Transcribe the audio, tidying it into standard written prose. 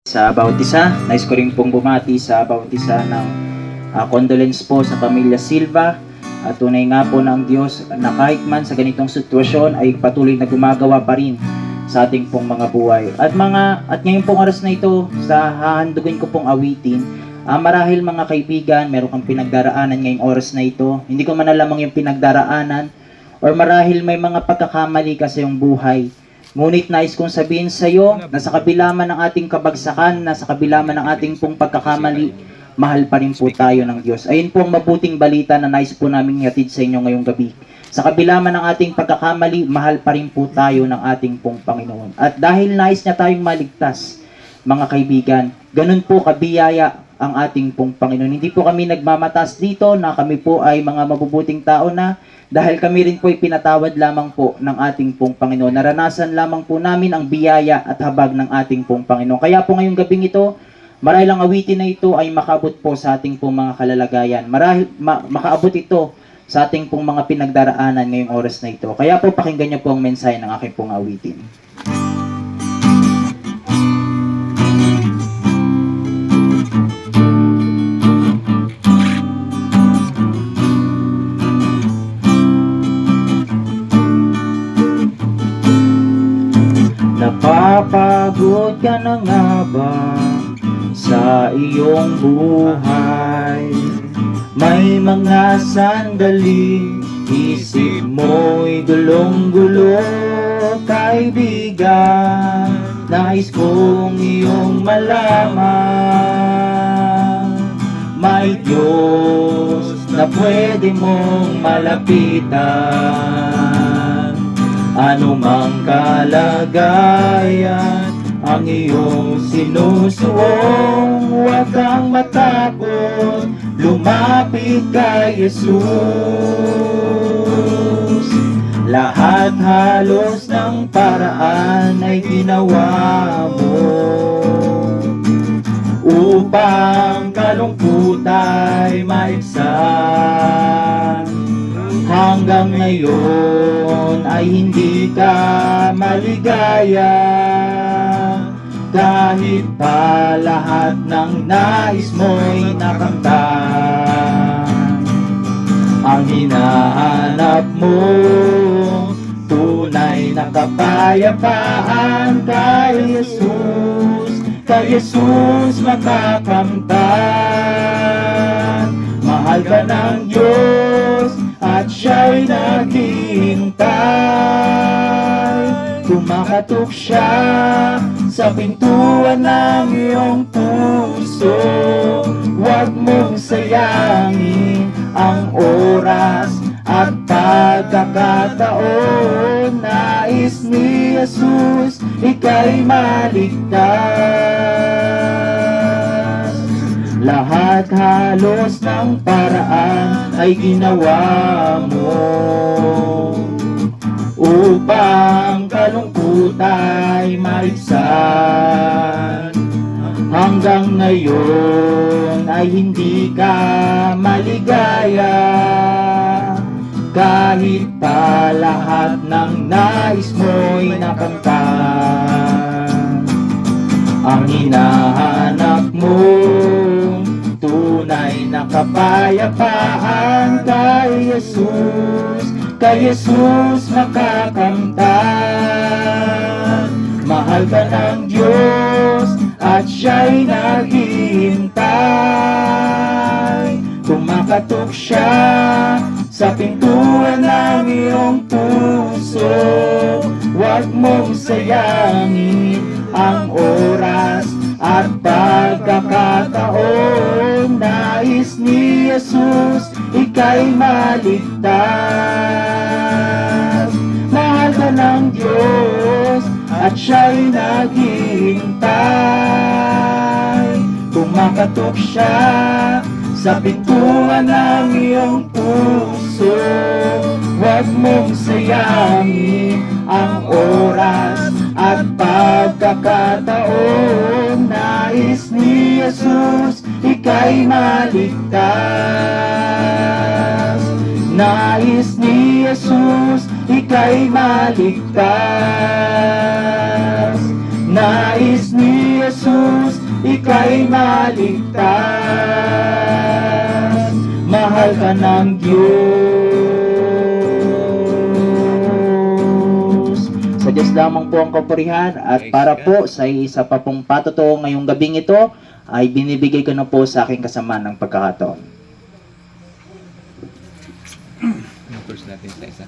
Sa bawat isa, nais ko rin pong bumati sa bawat isa ng condolence po sa pamilya Silva. At tunay nga po ng Diyos na kahit man sa ganitong sitwasyon ay patuloy na gumagawa pa rin sa ating pong mga buhay. At ngayon pong oras na ito, sa hahandugin ko pong awitin, marahil mga kaibigan, meron kang pinagdaraanan ngayong oras na ito. Hindi ko man alamang yung pinagdaraanan, or marahil may mga pagkakamali ka sa iyong buhay. Ngunit nais kong sabihin sa iyo na sa kabila man ng ating kabagsakan, na sa kabila man ng ating pong pagkakamali, mahal pa rin po tayo ng Diyos. Ayun po ang mabuting balita na nais po namin ihatid sa inyo ngayong gabi. Sa kabila man ng ating pagkakamali, mahal pa rin po tayo ng ating pong Panginoon. At dahil nais niya tayong maligtas, mga kaibigan, ganun po kabiyaya ang ating pong Panginoon. Hindi po kami nagmamatas dito na kami po ay mga mabubuting tao na, dahil kami rin po ay pinatawad lamang po ng ating pong Panginoon. Naranasan lamang po namin ang biyaya at habag ng ating pong Panginoon. Kaya po ngayong gabing ito, marahil ang awitin na ito ay makaabot po sa ating pong mga kalalagayan. Marahil makaabot ito sa ating pong mga pinagdaraanan ngayong oras na ito. Kaya po pakinggan niyo po ang mensahe ng aking pong awitin. Napapagod ka na nga ba sa iyong buhay? May mga sandali, isip mo'y gulong-gulo, kaibigan. Nais kong iyong malaman, may Diyos na pwede mong malapitan. Ano mang kalagayan ang iyong sinusuong, huwag kang matakot, lumapit kay Jesus. Lahat halos ng paraan ay ginawa mo upang kalungkot ay maibsan. Hanggang ngayon ay hindi ka maligaya, kahit pa lahat ng nais mo'y nakamtan. Ang hinahanap mo, tunay na kapayapaan kay Jesus makakamtan. Mahal ka ng Diyos at siya'y naghihintay. Kumakatok siya sa pintuan ng iyong puso. Huwag mong sayangin ang oras at pagkakataon. Nais ni Jesus ika'y maligtas. Lahat halos ng paraan ay ginawa mo upang kalungkot ay maibsan. Hanggang ngayon ay hindi ka maligaya, kahit pa lahat ng nais mo'y nakamtan. Ang hinahanap mo, tunay na kapayapaan kay Jesus makakamtan. Mahal ka ng Diyos at siya'y naghihintay. Kumakatok siya sa pintuan ng iyong puso. Huwag mong sayangin ang oras at pagkakataon. Nais ni Jesus ika'y maligtas. Mahal ka ng Diyos at siya'y naghihintay. Kumakatok siya sa pintuan ng iyong puso. Huwag mong sayangin ang oras at pagkakataon. Nais ni Jesus ika'y maligtas. Nais ni Jesus ika'y maligtas. Nais ni Jesus, ika'y maligtas. Mahal ka ng Diyos. Sa Diyos lamang po ang kapurihan, at para po sa isa pa pong patotoo ngayong gabing ito, ay binibigay ko na po sa aking kasama ng pagkakataon. First natin sa isa.